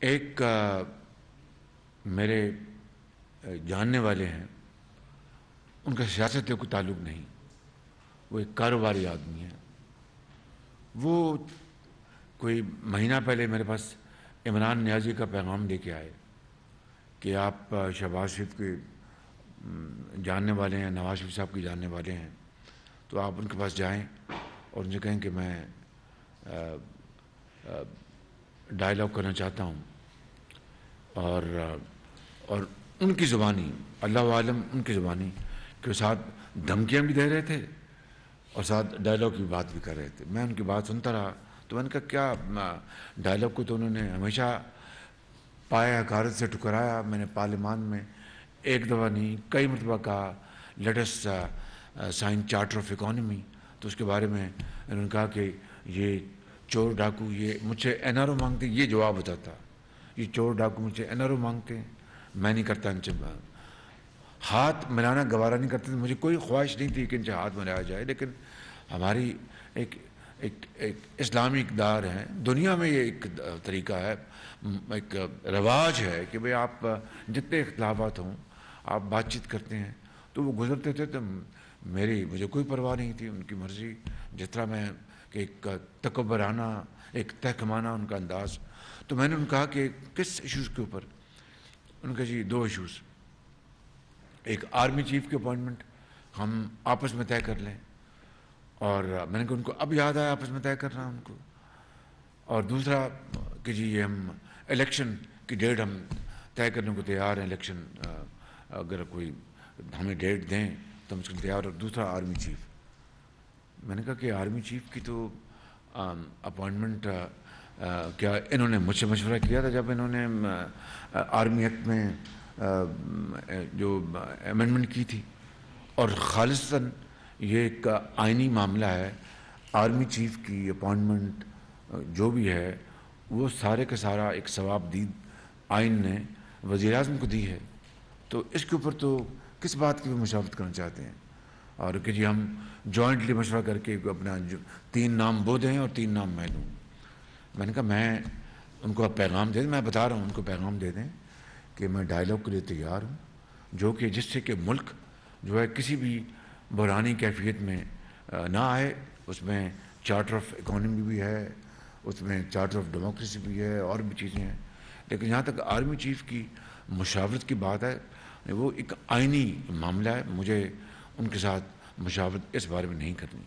ایک میرے جاننے والے ہیں، ان کا سیاست سے کوئی تعلق نہیں، وہ ایک کاروباری آدمی ہے۔ وہ کوئی مہینہ پہلے میرے پاس عمران نیازی کا پیغام دے کے آئے کہ آپ شہباز شریف کے جاننے والے ہیں، نواز شریف صاحب کے جاننے والے ہیں، تو آپ ان کے پاس جائیں اور ان سے کہیں کہ میں ڈائلاگ کرنا چاہتا ہوں۔ اور ان کی زبانی، اللہ عالم ان کی زبانی، کہ وہ ساتھ دھمکیاں بھی دے رہے تھے اور ساتھ ڈائلاگ کی بات بھی کر رہے تھے۔ میں ان کی بات سنتا رہا تو میں نے کہا کیا ڈائلاگ کو تو انہوں نے ہمیشہ پایا حقارت سے ٹکرایا۔ میں نے پارلیمان میں ایک دفعہ نہیں کئی مرتبہ کہا let us sign charter of economy, تو اس کے بارے میں انہوں نے کہا کہ یہ چور ڈاکو یہ مجھ سے این آر او مانگتے، یہ جواب ہوتا تھا، یہ چور ڈاکو مجھ سے این آر او مانگتے ہیں، میں نہیں کرتا ان سے ہاتھ ملانا، گوارا نہیں کرتے تھے۔ مجھے کوئی خواہش نہیں تھی کہ ان سے ہاتھ ملایا جائے، لیکن ہماری ایک اسلامی اقدار ہے، دنیا میں یہ ایک طریقہ ہے، ایک رواج ہے کہ بھئی آپ جتنے اختلافات ہوں آپ بات چیت کرتے ہیں۔ تو وہ گزرتے تھے تو مجھے کوئی پرواہ نہیں تھی، ان کی مرضی، جس طرح میں کہ ایک تکبرانہ، ایک تحکمانہ ان کا انداز۔ تو میں نے ان کہا کہ کس ایشوز کے اوپر؟ ان کا جی 2 ایشوز، ایک آرمی چیف کی اپوائنٹمنٹ ہم آپس میں طے کر لیں، اور میں نے کہا ان کو اب یاد آیا آپس میں طے کرنا ان کو، اور دوسرا کہ جی یہ ہم الیکشن کی ڈیٹ ہم طے کرنے کو تیار ہیں، الیکشن اگر کوئی ہمیں ڈیٹ دیں تو ہم اس کو تیار۔ اور دوسرا آرمی چیف۔ میں نے کہا کہ آرمی چیف کی تو اپوائنٹمنٹ کیا انہوں نے مجھ سے مشورہ کیا تھا جب انہوں نے آرمی ایکٹ میں جو امینڈمنٹ کی تھی، اور خالصتاً یہ ایک آئینی معاملہ ہے۔ آرمی چیف کی اپوائنٹمنٹ جو بھی ہے وہ سارے کا سارا ایک ثواب دید آئین نے وزیر اعظم کو دی ہے، تو اس کے اوپر تو کس بات کی بھی مشاورت کرنا چاہتے ہیں؟ اور کہ جی ہم جوائنٹلی مشورہ کر کے اپنا 3 نام وہ دیں اور 3 نام میں دوں۔ میں نے کہا میں ان کو اب پیغام دے دیں، میں بتا رہا ہوں ان کو پیغام دے دیں کہ میں ڈائلاگ کے لیے تیار ہوں، جو کہ جس سے کہ ملک جو ہے کسی بھی بحرانی کیفیت میں نہ آئے۔ اس میں چارٹر آف اکانومی بھی ہے، اس میں چارٹر آف ڈیموکریسی بھی ہے، اور بھی چیزیں ہیں، لیکن جہاں تک آرمی چیف کی مشاورت کی بات ہے وہ ایک آئینی معاملہ ہے، مجھے ان کے ساتھ مشاورت اس بارے میں نہیں کرنی۔